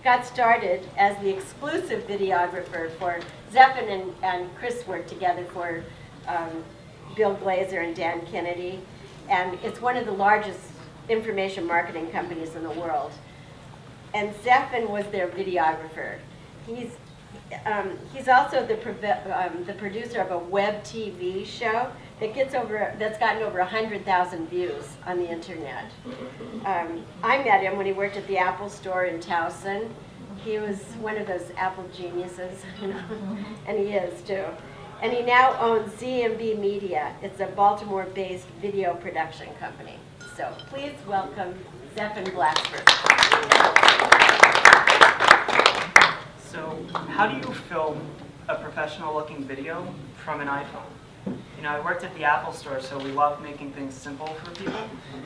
got started as the exclusive videographer for Zephan and Chris worked together for Bill Glazer and Dan Kennedy. And it's one of the largest information marketing companies in the world. And Zephan was their videographer. He's also the producer of a web TV show that's gotten over 100,000 views on the internet. I met him when he worked at the Apple store in Towson. He was one of those Apple geniuses, and he is too. And he now owns ZMB Media. It's a Baltimore-based video production company. So please welcome Zephan Blacksburg. So how do you film a professional-looking video from an iPhone? You know, I worked at the Apple store, so we love making things simple for people.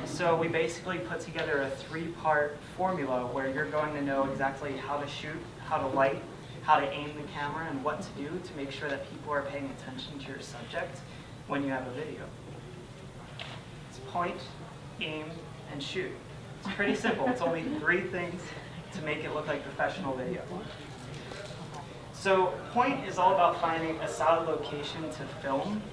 So we basically put together a 3-part formula where you're going to know exactly how to shoot, how to light, how to aim the camera, and what to do to make sure that people are paying attention to your subject when you have a video. It's point, aim, and shoot. It's pretty simple. It's only 3 things to make it look like professional video. So point is all about finding a solid location to film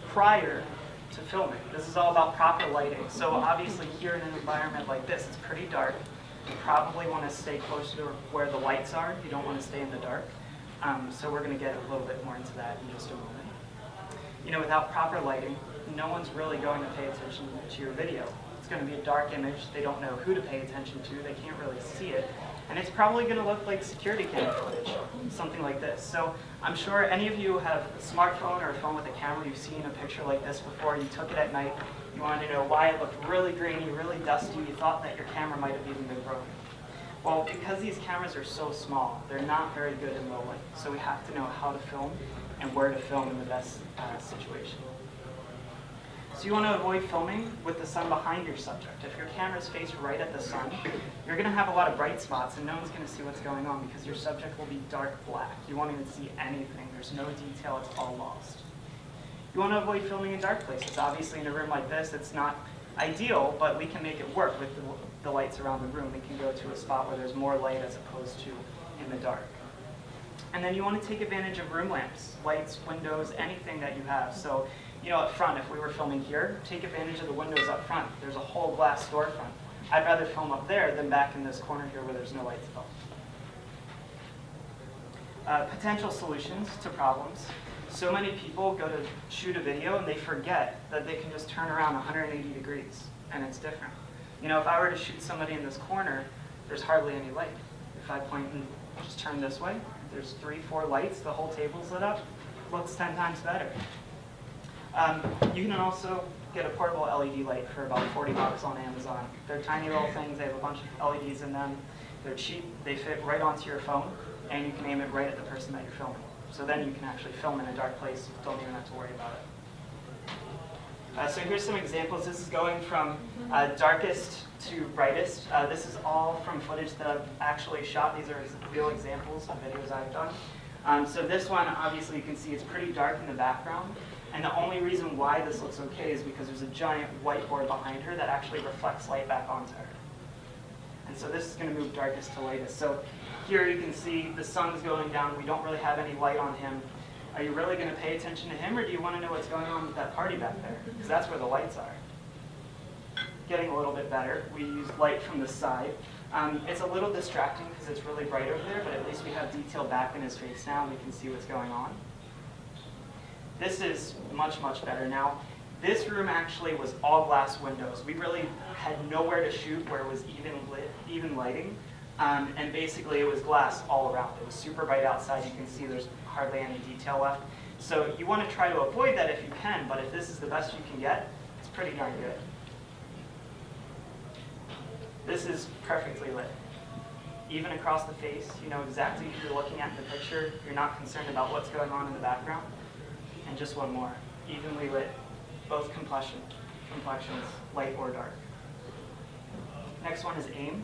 prior to filming. This is all about proper lighting. So obviously here in an environment like this, it's pretty dark. You probably want to stay close to where the lights are. You don't want to stay in the dark. So we're going to get a little bit more into that in just a moment. You know, without proper lighting, no one's really going to pay attention to your video. It's going to be a dark image. They don't know who to pay attention to. They can't really see it. And it's probably going to look like security camera footage, something like this. So I'm sure any of you have a smartphone or a phone with a camera. You've seen a picture like this before. You took it at night. You wanted to know why it looked really grainy, really dusty. You thought that your camera might have even been broken. Well, because these cameras are so small, they're not very good in low light. So we have to know how to film and where to film in the best situation. So you want to avoid filming with the sun behind your subject. If your camera's faced right at the sun, you're going to have a lot of bright spots and no one's going to see what's going on because your subject will be dark black. You won't even see anything. There's no detail. It's all lost. You want to avoid filming in dark places. Obviously in a room like this, it's not ideal, but we can make it work with the lights around the room. We can go to a spot where there's more light as opposed to in the dark. And then you want to take advantage of room lamps, lights, windows, anything that you have. So, you know, up front, if we were filming here, take advantage of the windows up front. There's a whole glass storefront. I'd rather film up there than back in this corner here where there's no lights at all. Potential solutions to problems. So many people go to shoot a video and they forget that they can just turn around 180 degrees and it's different. You know, if I were to shoot somebody in this corner, there's hardly any light. If I point and just turn this way, there's 3, 4 lights, the whole table's lit up, looks 10 times better. You can also get a portable LED light for about $40 on Amazon. They're tiny little things, they have a bunch of LEDs in them. They're cheap, they fit right onto your phone, and you can aim it right at the person that you're filming. So then you can actually film in a dark place, you don't even have to worry about it. So here's some examples. This is going from darkest to brightest. This is all from footage that I've actually shot. These are real examples of videos I've done. So this one, obviously you can see it's pretty dark in the background. And the only reason why this looks okay is because there's a giant whiteboard behind her that actually reflects light back onto her. And so this is going to move darkest to lightest. So here you can see the sun's going down. We don't really have any light on him. Are you really going to pay attention to him, or do you want to know what's going on with that party back there? Because that's where the lights are. Getting a little bit better. We use light from the side. It's a little distracting because it's really bright over there, but at least we have detail back in his face now and we can see what's going on. This is much, much better. Now, this room actually was all glass windows. We really had nowhere to shoot where it was even lighting. And basically it was glass all around. It was super bright outside. You can see there's hardly any detail left. So you want to try to avoid that if you can, but if this is the best you can get, it's pretty darn good. This is perfectly lit. Even across the face, you know exactly who you're looking at in the picture. You're not concerned about what's going on in the background. And just one more, evenly lit, both complexions, light or dark. Next one is aim.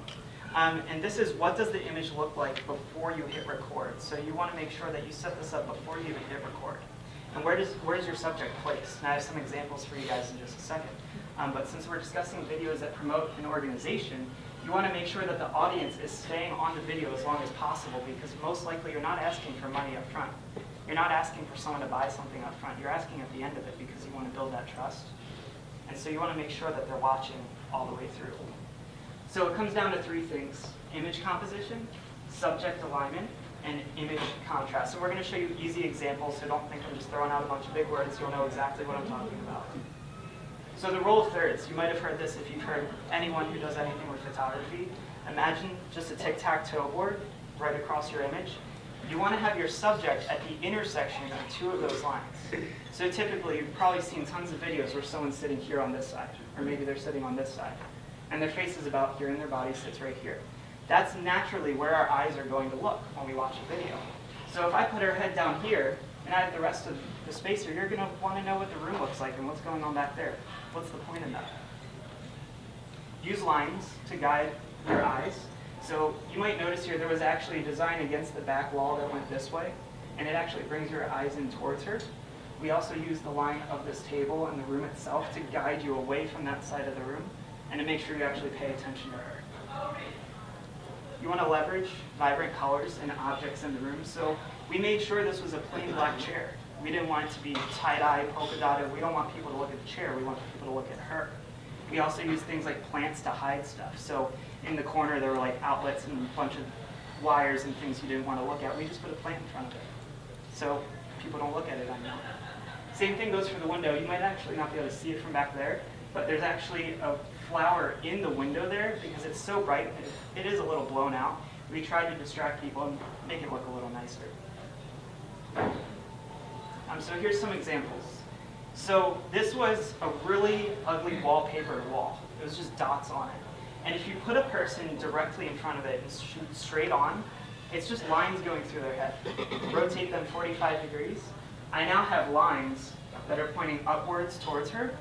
And this is what does the image look like before you hit record. So you want to make sure that you set this up before you even hit record. And where's your subject placed? And I have some examples for you guys in just a second. But since we're discussing videos that promote an organization, You want to make sure that the audience is staying on the video as long as possible, because most likely you're not asking for money up front. You're not asking for someone to buy something up front. You're asking at the end of it because you want to build that trust. And so you want to make sure that they're watching all the way through. So it comes down to three things: image composition, subject alignment, and image contrast. So we're going to show you easy examples, so don't think I'm just throwing out a bunch of big words. You'll know exactly what I'm talking about. So the rule of thirds, you might have heard this if you've heard anyone who does anything with photography. Imagine just a tic-tac-toe board right across your image. You want to have your subject at the intersection of two of those lines. So typically, you've probably seen tons of videos where someone's sitting here on this side, or maybe they're sitting on this side, and their face is about here and their body sits right here. That's naturally where our eyes are going to look when we watch a video. So if I put our head down here, and I have the rest of the spacer, you're going to want to know what the room looks like and what's going on back there. What's the point in that? Use lines to guide your eyes. So you might notice here there was actually a design against the back wall that went this way, and it actually brings your eyes in towards her. We also use the line of this table and the room itself to guide you away from that side of the room and to make sure you actually pay attention to her. You want to leverage vibrant colors and objects in the room. So we made sure this was a plain black chair. We didn't want it to be tie-dye, polka dotted. We don't want people to look at the chair. We want people to look at her. We also use things like plants to hide stuff. So in the corner there were like outlets and a bunch of wires and things you didn't want to look at. We just put a plant in front of it, so people don't look at it anymore. Same thing goes for the window. You might actually not be able to see it from back there, but there's actually a flower in the window there because it's so bright. It is a little blown out. We tried to distract people and make it look a little nicer. So here's some examples. So this was a really ugly wallpaper wall. It was just dots on it. And if you put a person directly in front of it and shoot straight on, it's just lines going through their head. Rotate them 45 degrees. I now have lines that are pointing upwards towards her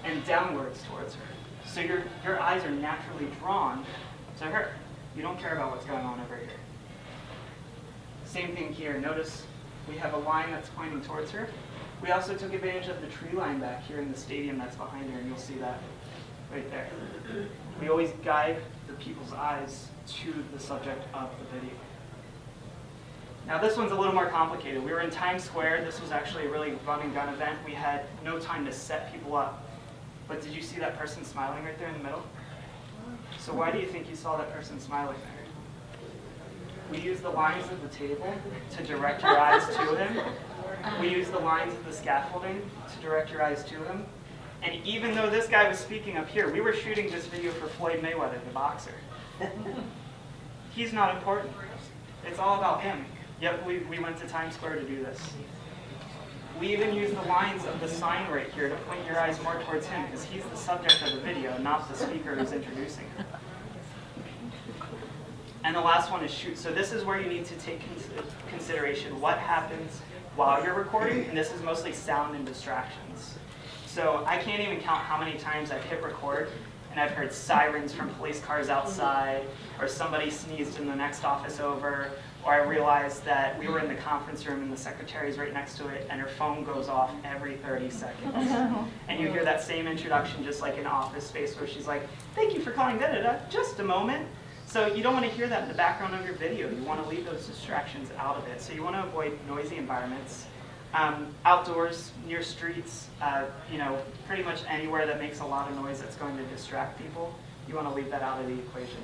and downwards towards her. So your eyes are naturally drawn to her. You don't care about what's going on over here. Same thing here. Notice we have a line that's pointing towards her. We also took advantage of the tree line back here in the stadium that's behind her, and you'll see that right there. We always guide the people's eyes to the subject of the video. Now this one's a little more complicated. We were in Times Square. This was actually a really run and gun event. We had no time to set people up. But did you see that person smiling right there in the middle? So why do you think you saw that person smiling there? We use the lines of the table to direct your eyes to him. We use the lines of the scaffolding to direct your eyes to him. And even though this guy was speaking up here, we were shooting this video for Floyd Mayweather, the boxer. He's not important. It's all about him. Yet we went to Times Square to do this. We even use the lines of the sign right here to point your eyes more towards him, because he's the subject of the video, not the speaker who's introducing him. And the last one is shoot. So this is where you need to take consideration what happens while you're recording, and this is mostly sound and distractions. So I can't even count how many times I've hit record and I've heard sirens from police cars outside, or somebody sneezed in the next office over, or I realized that we were in the conference room and the secretary's right next to it and her phone goes off every 30 seconds. And you hear that same introduction just like in Office Space where she's like, "Thank you for calling, da-da-da, just a moment." So you don't want to hear that in the background of your video. You want to leave those distractions out of it. So you want to avoid noisy environments. Outdoors, near streets, pretty much anywhere that makes a lot of noise that's going to distract people, you want to leave that out of the equation.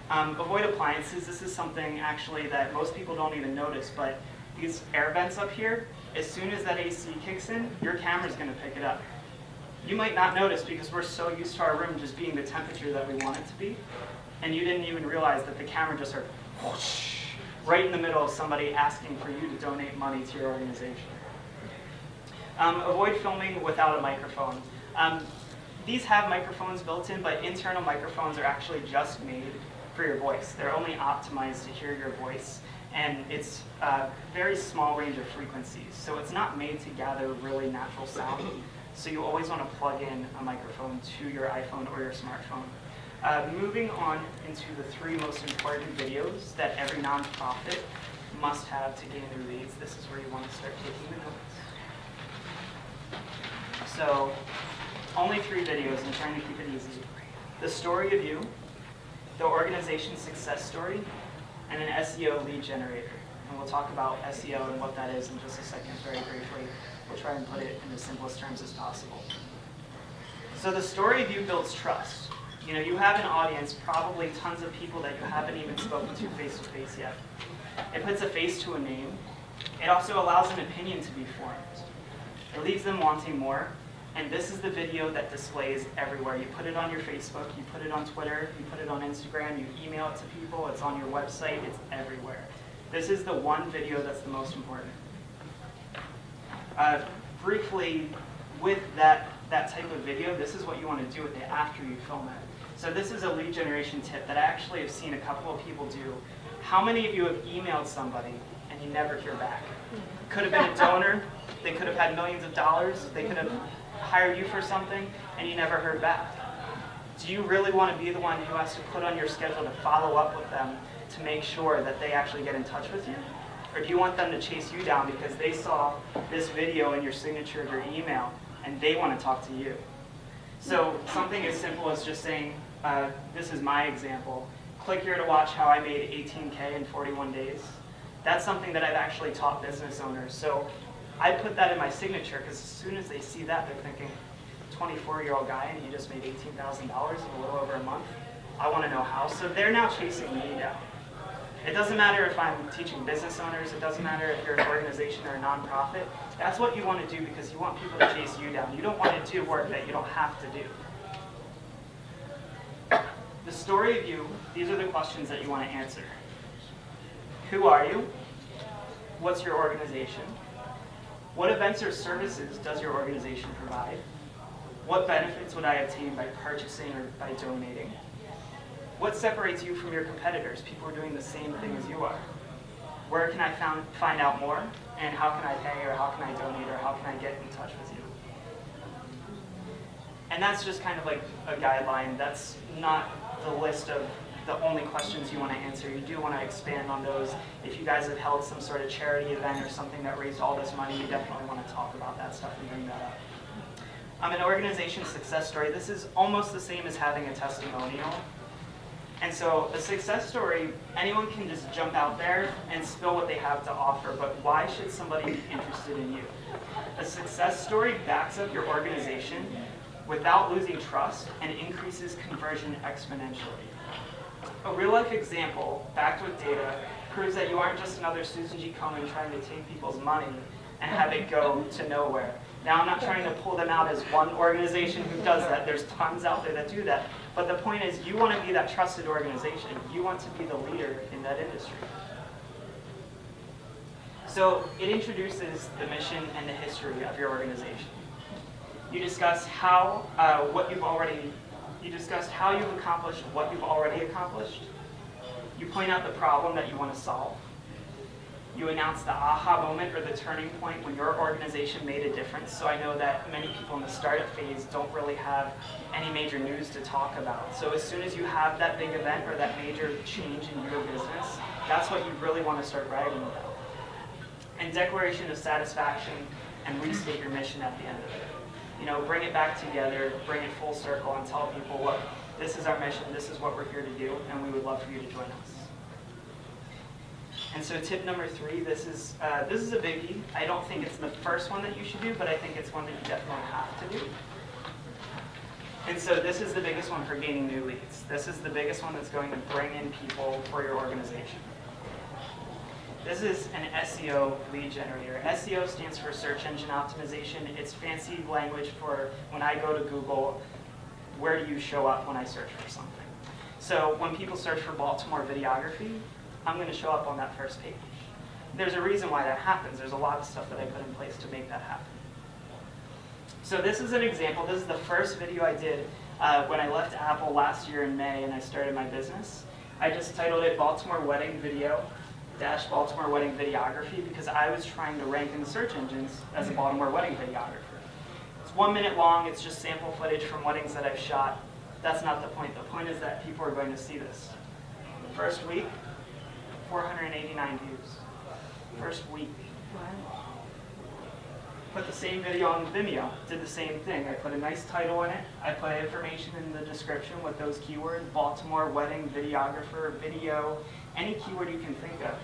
Avoid appliances. This is something actually that most people don't even notice, but these air vents up here, as soon as that AC kicks in, your camera's going to pick it up. You might not notice because we're so used to our room just being the temperature that we want it to be, and you didn't even realize that the camera just heard whoosh right in the middle of somebody asking for you to donate money to your organization. Avoid filming without a microphone. These have microphones built in, but internal microphones are actually just made for your voice. They're only optimized to hear your voice, and it's a very small range of frequencies. So it's not made to gather really natural sound. So you always want to plug in a microphone to your iPhone or your smartphone. Moving on into the 3 most important videos that every nonprofit must have to gain their leads. This is where you want to start taking the notes. So, only 3 videos. I'm trying to keep it easy. The story of you, the organization success story, and an SEO lead generator. And we'll talk about SEO and what that is in just a second, very briefly. We'll try and put it in the simplest terms as possible. So the story view builds trust. You know, you have an audience, probably tons of people that you haven't even spoken to face-to-face yet. It puts a face to a name. It also allows an opinion to be formed. It leaves them wanting more. And this is the video that displays everywhere. You put it on your Facebook, you put it on Twitter, you put it on Instagram, you email it to people, it's on your website, it's everywhere. This is the one video that's the most important. Briefly, with that type of video, this is what you want to do with it after you film it. So this is a lead generation tip that I actually have seen a couple of people do. How many of you have emailed somebody and you never hear back? Could have been a donor, they could have had millions of dollars, they could have hired you for something, and you never heard back. Do you really want to be the one who has to put on your schedule to follow up with them to make sure that they actually get in touch with you? Or do you want them to chase you down because they saw this video in your signature of your email and they want to talk to you? So something as simple as just saying, this is my example, click here to watch how I made 18K in 41 days. That's something that I've actually taught business owners. So I put that in my signature because as soon as they see that, they're thinking, 24-year-old guy and he just made $18,000 in a little over a month. I want to know how. So they're now chasing me down. It doesn't matter if I'm teaching business owners. It doesn't matter if you're an organization or a nonprofit. That's what you want to do because you want people to chase you down. You don't want to do work that you don't have to do. The story of you, these are the questions that you want to answer. Who are you? What's your organization? What events or services does your organization provide? What benefits would I obtain by purchasing or by donating? What separates you from your competitors, people who are doing the same thing as you are? Where can I find out more? And how can I pay, or how can I donate, or how can I get in touch with you? And that's just kind of like a guideline. That's not the list of the only questions you want to answer. You do want to expand on those. If you guys have held some sort of charity event or something that raised all this money, you definitely want to talk about that stuff and bring that up. An organization success story, this is almost the same as having a testimonial. And so a success story, anyone can just jump out there and spill what they have to offer, but why should somebody be interested in you? A success story backs up your organization without losing trust and increases conversion exponentially. A real-life example, backed with data, proves that you aren't just another Susan G. Komen trying to take people's money and have it go to nowhere. Now, I'm not trying to pull them out as one organization who does that. There's tons out there that do that. But the point is, you want to be that trusted organization. You want to be the leader in that industry. So it introduces the mission and the history of your organization. You discuss how you've accomplished what you've already accomplished. You point out the problem that you want to solve. You announce the aha moment or the turning point when your organization made a difference. So I know that many people in the startup phase don't really have any major news to talk about. So as soon as you have that big event or that major change in your business, that's what you really want to start writing about. And declaration of satisfaction, and restate your mission at the end of it. You know, bring it back together, bring it full circle, and tell people, look, this is our mission, this is what we're here to do, and we would love for you to join us. And so tip number 3, this is a biggie. I don't think it's the first one that you should do, but I think it's one that you definitely have to do. And so this is the biggest one for gaining new leads. This is the biggest one that's going to bring in people for your organization. This is an SEO lead generator. SEO stands for search engine optimization. It's fancy language for when I go to Google, where do you show up when I search for something? So when people search for Baltimore videography, I'm going to show up on that first page. There's a reason why that happens. There's a lot of stuff that I put in place to make that happen. So this is an example. This is the first video I did when I left Apple last year in May and I started my business. I just titled it Baltimore Wedding Video - Baltimore Wedding Videography because I was trying to rank in the search engines as a Baltimore wedding videographer. It's 1 minute long. It's just sample footage from weddings that I've shot. That's not the point. The point is that people are going to see this. The first week, 489 views. First week. Put the same video on Vimeo, did the same thing. I put a nice title in it. I put information in the description with those keywords, Baltimore, wedding, videographer, video, any keyword you can think of.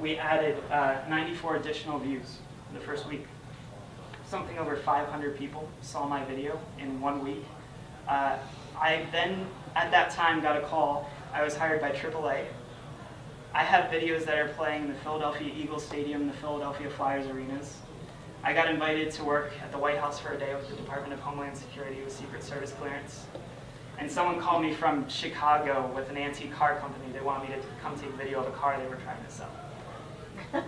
We added 94 additional views in the first week. Something over 500 people saw my video in 1 week. I then, at that time, got a call. I was hired by AAA. I have videos that are playing in the Philadelphia Eagles Stadium, the Philadelphia Flyers arenas. I got invited to work at the White House for a day with the Department of Homeland Security with Secret Service clearance. And someone called me from Chicago with an antique car company. They wanted me to come take video of a car they were trying to sell.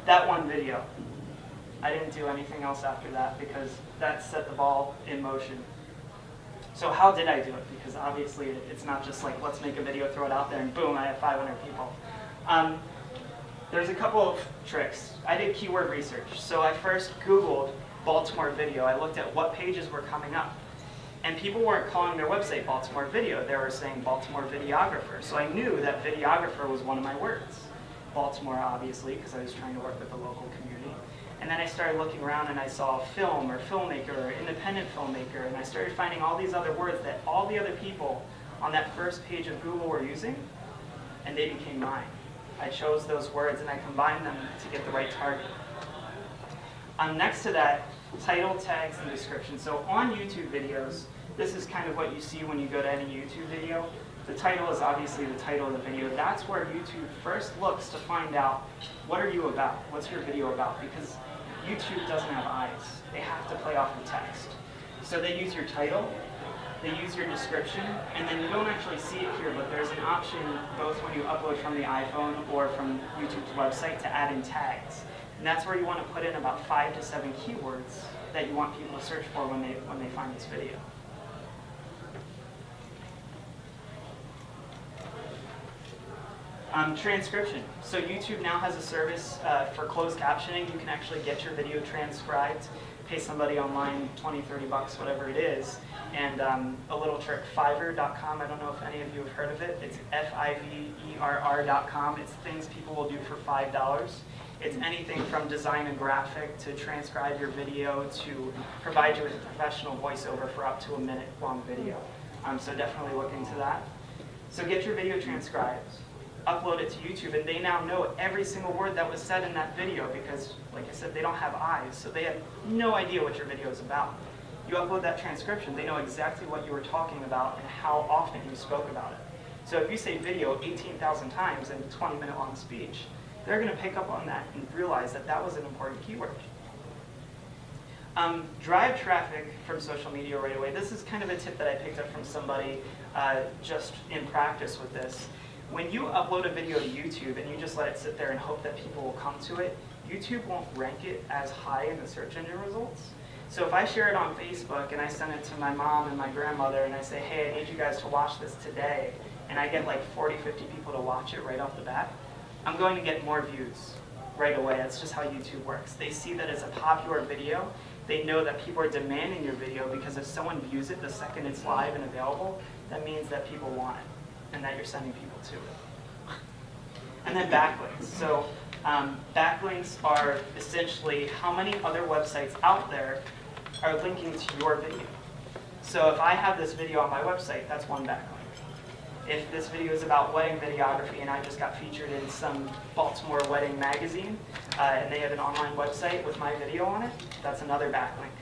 That one video. I didn't do anything else after that because that set the ball in motion. So how did I do it? Because obviously it's not just like, let's make a video, throw it out there, and boom, I have 500 people. There's a couple of tricks. I did keyword research. So I first Googled Baltimore video. I looked at what pages were coming up. And people weren't calling their website Baltimore video. They were saying Baltimore videographer. So I knew that videographer was one of my words. Baltimore, obviously, because I was trying to work with the local community. And then I started looking around and I saw film or filmmaker or independent filmmaker. And I started finding all these other words that all the other people on that first page of Google were using. And they became mine. I chose those words and I combined them to get the right target. Next to that, title, tags, and description. So on YouTube videos, this is kind of what you see when you go to any YouTube video. The title is obviously the title of the video. That's where YouTube first looks to find out, what are you about? What's your video about? Because YouTube doesn't have eyes. They have to play off the text. So they use your title, they use your description, and then you don't actually see it here, but there's an option both when you upload from the iPhone or from YouTube's website to add in tags. And that's where you want to put in about 5 to 7 keywords that you want people to search for when they find this video. Transcription. So YouTube now has a service for closed captioning. You can actually get your video transcribed, pay somebody online 20, 30 bucks, whatever it is. And a little trick, Fiverr.com. I don't know if any of you have heard of it. It's Fiverr.com. It's things people will do for $5. It's anything from design a graphic to transcribe your video to provide you with a professional voiceover for up to a minute-long video. So definitely look into that. So get your video transcribed, upload it to YouTube, and they now know every single word that was said in that video because, like I said, they don't have eyes, so they have no idea what your video is about. You upload that transcription, they know exactly what you were talking about and how often you spoke about it. So if you say video 18,000 times in a 20-minute long speech, they're going to pick up on that and realize that that was an important keyword. Drive traffic from social media right away. This is kind of a tip that I picked up from somebody just in practice with this. When you upload a video to YouTube and you just let it sit there and hope that people will come to it, YouTube won't rank it as high in the search engine results. So if I share it on Facebook and I send it to my mom and my grandmother and I say, hey, I need you guys to watch this today, and I get like 40, 50 people to watch it right off the bat, I'm going to get more views right away. That's just how YouTube works. They see that it's a popular video. They know that people are demanding your video because if someone views it the second it's live and available, that means that people want it and that you're sending people to it. And then backlinks. So backlinks are essentially how many other websites out there are linking to your video. So if I have this video on my website, that's one backlink. If this video is about wedding videography and I just got featured in some Baltimore wedding magazine and they have an online website with my video on it, that's another backlink.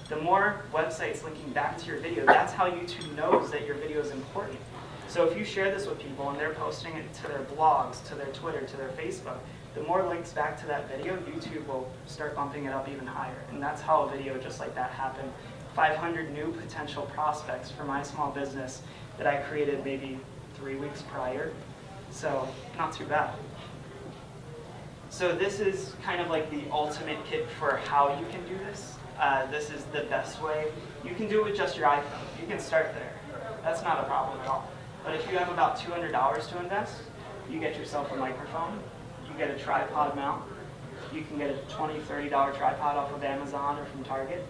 The more websites linking back to your video, that's how YouTube knows that your video is important. So if you share this with people and they're posting it to their blogs, to their Twitter, to their Facebook, the more links back to that video, YouTube will start bumping it up even higher. And that's how a video just like that happened. 500 new potential prospects for my small business that I created maybe 3 weeks prior. So not too bad. So this is kind of like the ultimate kit for how you can do this. This is the best way. You can do it with just your iPhone. You can start there. That's not a problem at all. But if you have about $200 to invest, you get yourself a microphone, you get a tripod mount, you can get a $20, $30 tripod off of Amazon or from Target.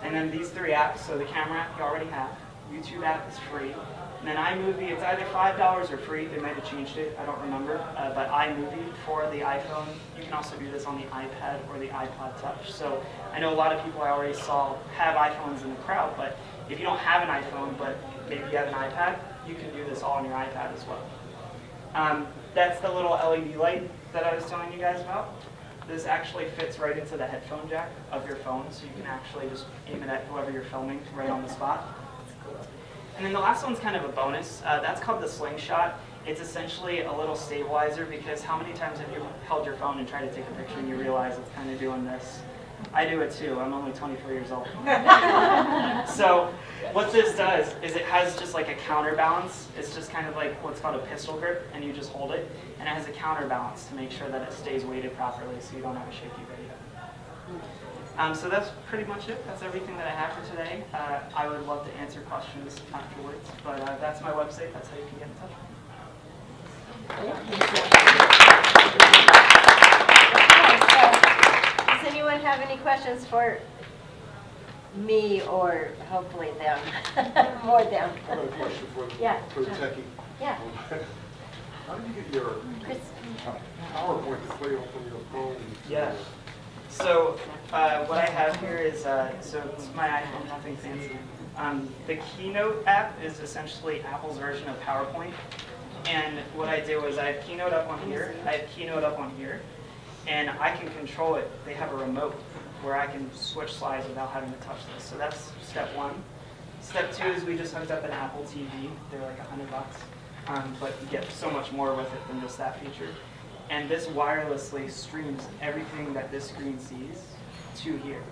And then these 3 apps, so the camera app you already have, YouTube app is free, And then iMovie, it's either $5 or free. They might have changed it. I don't remember. But iMovie for the iPhone. You can also do this on the iPad or the iPod Touch. So I know a lot of people I already saw have iPhones in the crowd, but if you don't have an iPhone, but maybe you have an iPad, you can do this all on your iPad as well. That's the little LED light that I was telling you guys about. This actually fits right into the headphone jack of your phone, so you can actually just aim it at whoever you're filming right on the spot. And then the last one's kind of a bonus. That's called the Slingshot. It's essentially a little stabilizer, because how many times have you held your phone and tried to take a picture and you realize it's kind of doing this? I do it too. I'm only 24 years old. So what this does is it has just like a counterbalance. It's just kind of like what's called a pistol grip, and you just hold it, and it has a counterbalance to make sure that it stays weighted properly so you don't have a shaky video. So that's pretty much it. That's everything that I have for today. I would love to answer questions afterwards, but that's my website. That's how you can get in touch with me. Does anyone have any questions for me, or hopefully them? More them. I have a question for Yeah. for the techie. Yeah. How do you get your Chris? PowerPoint to play off on your phone? Yeah. So what I have here is, so it's my iPhone, nothing fancy. The Keynote app is essentially Apple's version of PowerPoint. And what I do is I have Keynote up on here, I have Keynote up on here, and I can control it. They have a remote where I can switch slides without having to touch this. So that's step one. Step two is we just hooked up an Apple TV. They're like $100, but you get so much more with it than just that feature. And this wirelessly streams everything that this screen sees to here.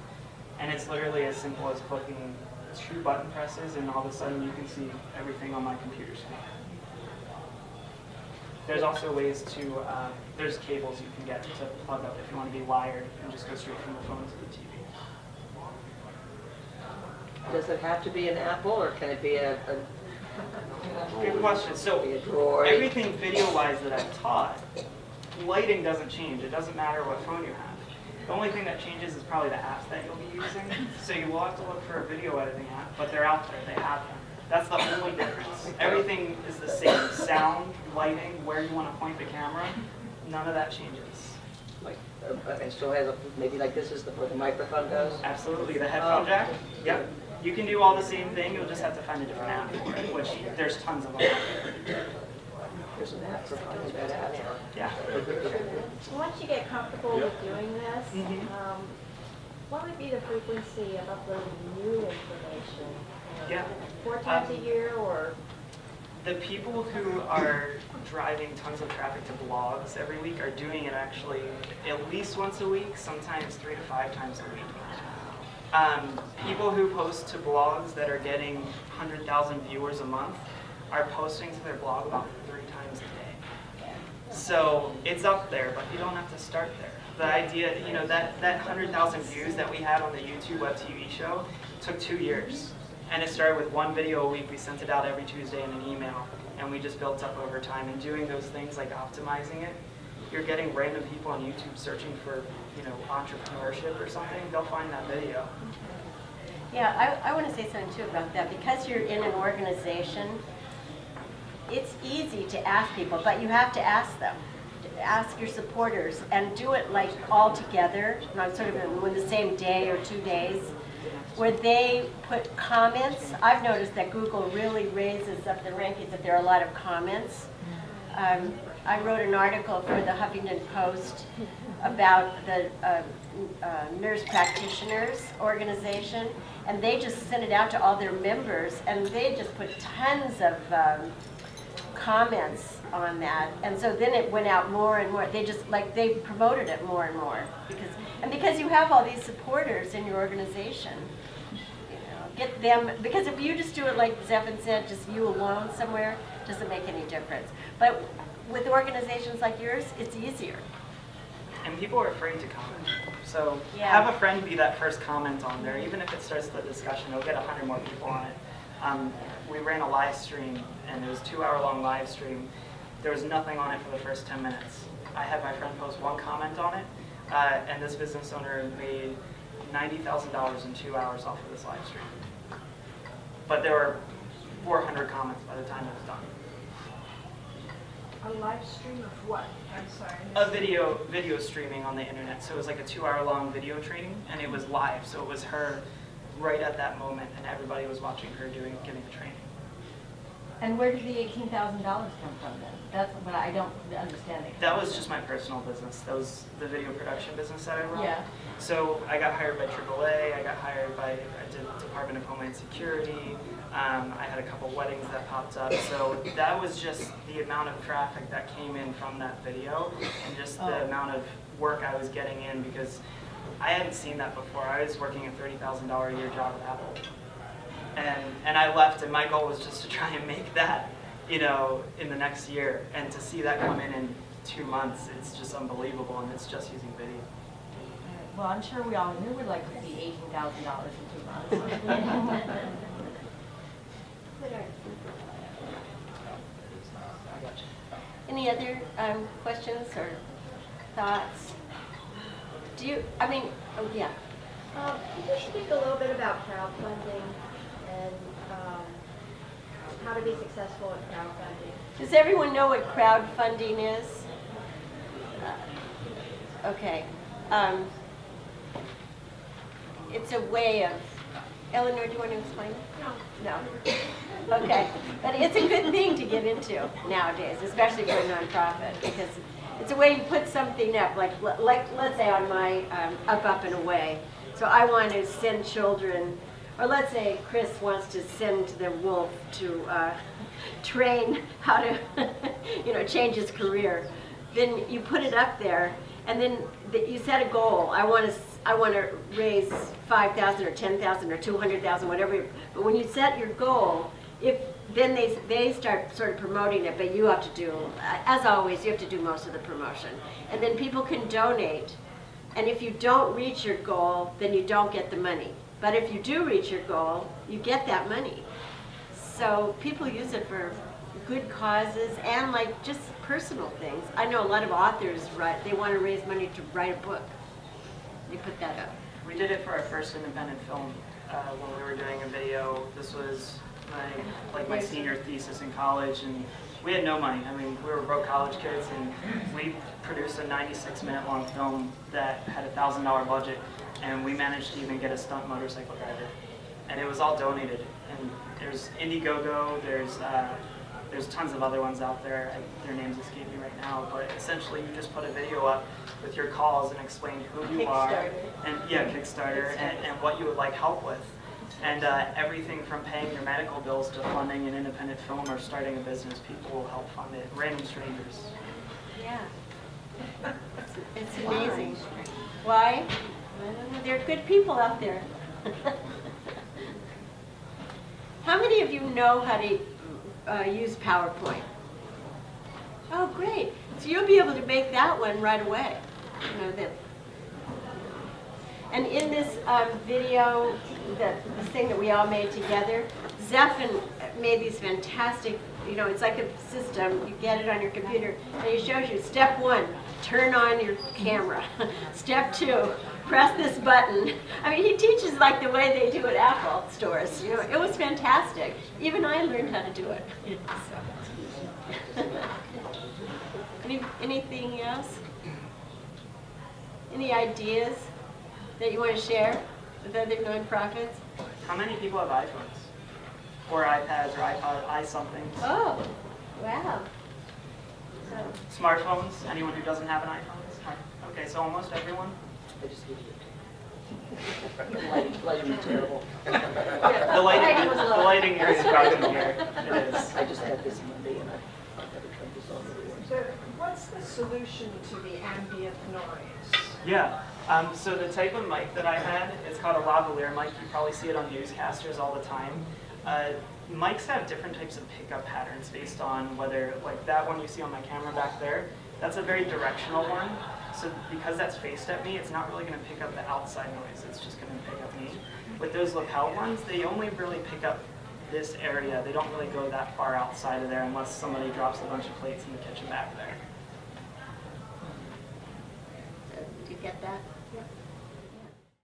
And it's literally as simple as clicking 2 button presses, and all of a sudden you can see everything on my computer screen. There's also ways to, there's cables you can get to plug up if you want to be wired and just go straight from the phone to the TV. Does it have to be an Apple, or can it be a Good question. So be a Droid? everything video-wise that I've taught, lighting doesn't change. It doesn't matter what phone you have. The only thing that changes is probably the apps that you'll be using. So you will have to look for a video editing app, but they're out there. They have them. That's the only difference. Everything is the same. Sound, lighting, where you want to point the camera, none of that changes. Like, it still has a, maybe like this is where the microphone goes? Absolutely. The headphone jack? Yep. You can do all the same thing. You'll just have to find a different app for it, which there's tons of them out there. There's an app for finding that out. Yeah. Once you get comfortable with doing this, Mhm. what would be the frequency of uploading new information? Yeah. 4 times a year, or? The people who are driving tons of traffic to blogs every week are doing it actually at least once a week, sometimes 3 to 5 times a week. People who post to blogs that are getting 100,000 viewers a month are posting to their blog about 3 times a day. So it's up there, but you don't have to start there. The idea, you know, that 100,000 views that we had on the YouTube web TV show took 2 years. And it started with 1 video a week. We sent it out every Tuesday in an email, and we just built up over time. And doing those things like optimizing it, you're getting random people on YouTube searching for, you know, entrepreneurship or something. They'll find that video. Yeah, I want to say something too about that. Because you're in an organization, it's easy to ask people, but you have to ask them. Ask your supporters and do it like all together, not sort of in the same day or 2 days, where they put comments. I've noticed that Google really raises up the rankings if there are a lot of comments. I wrote an article for the Huffington Post about the nurse practitioners organization, and they just sent it out to all their members, and they just put tons of comments on that, and so then it went out more and more. They just they promoted it more and more because you have all these supporters in your organization. You know, get them, because if you just do it like Zephan said, just you alone somewhere, doesn't make any difference. But with organizations like yours, it's easier. And people are afraid to comment. So Yeah. have a friend be that first comment on there. Even if it starts the discussion, it'll get 100 more people on it. We ran a live stream, and it was a 2-hour-long live stream. There was nothing on it for the first 10 minutes. I had my friend post 1 comment on it, and this business owner made $90,000 in 2 hours off of this live stream. But there were 400 comments by the time it was done. A live stream of what? I'm sorry. A video streaming on the internet. So it was like a 2-hour-long video training, and it was live. So it was her right at that moment, and everybody was watching her giving the training. And where did the $18,000 come from then? That's what I don't understand. That was just my personal business. That was the video production business that I run. Yeah. So I got hired by AAA. I did Department of Homeland Security. I had a couple weddings that popped up. So that was just the amount of traffic that came in from that video, and just the amount of work I was getting in, because I hadn't seen that before. I was working a $30,000 a year job at Apple. And I left, and my goal was just to try and make that, in the next year. And to see that come in 2 months, it's just unbelievable, and it's just using video. Well, I'm sure we all would like to see $18,000 in 2 months. Any other questions or thoughts? Oh yeah. Could you speak a little bit about crowdfunding and how to be successful at crowdfunding? Does everyone know what crowdfunding is? Okay. It's a way of, Eleanor, do you want to explain it? No. Okay. But it's a good thing to get into nowadays, especially for a nonprofit, because it's a way you put something up, like let's say on my Up and Away. So I want to send children, or let's say Chris wants to send the wolf to train how to, change his career. Then you put it up there, and then you set a goal. I want to raise 5,000 or 10,000 or 200,000, whatever. But when you set your goal, then they start sort of promoting it, but you have to do, as always, you have to do most of the promotion. And then people can donate. And if you don't reach your goal, then you don't get the money. But if you do reach your goal, you get that money. So people use it for good causes and like just personal things. I know a lot of authors they want to raise money to write a book. They put that up. We did it for our first independent film when we were doing a video. This was my senior thesis in college, and we had no money. I mean, we were broke college kids, and we produced a 96-minute long film that had a $1,000 budget, and we managed to even get a stunt motorcycle driver. And it was all donated. And there's Indiegogo, there's tons of other ones out there. Their names escape me right now, but essentially you just put a video up with your calls and explain who you are, and Kickstarter, and what you would like help with. And everything from paying your medical bills to funding an independent film or starting a business, people will help fund it. Random strangers. Yeah. It's amazing. Why? I don't know. There are good people out there. How many of you know how to use PowerPoint? Oh, great. So you'll be able to make that one right away. And in this video, this thing that we all made together, Zephan made these fantastic, it's like a system. You get it on your computer, and it shows you, step 1, turn on your camera. Step 2, press this button. I mean, he teaches like the way they do at Apple stores. It was fantastic. Even I learned how to do it. Anything else? Any ideas that you want to share with other nonprofits? How many people have iPhones? Or iPads or iSomething? Oh, wow. So, Smartphones? Anyone who doesn't have an iPhone? Okay, so almost everyone? I just give you the lighting is terrible. The lighting is surprising here. It is. I just had this Monday and I've never tried this on before. So what's the solution to the ambient noise? Yeah. So the type of mic that I had is called a Lavalier Mic. You probably see it on newscasters all the time. Mics have different types of pickup patterns based on whether, like that one you see on my camera back there, that's a very directional one. So because that's faced at me, it's not really going to pick up the outside noise. It's just going to pick up me. With those lapel ones, they only really pick up this area. They don't really go that far outside of there unless somebody drops a bunch of plates in the kitchen back there. did you get that?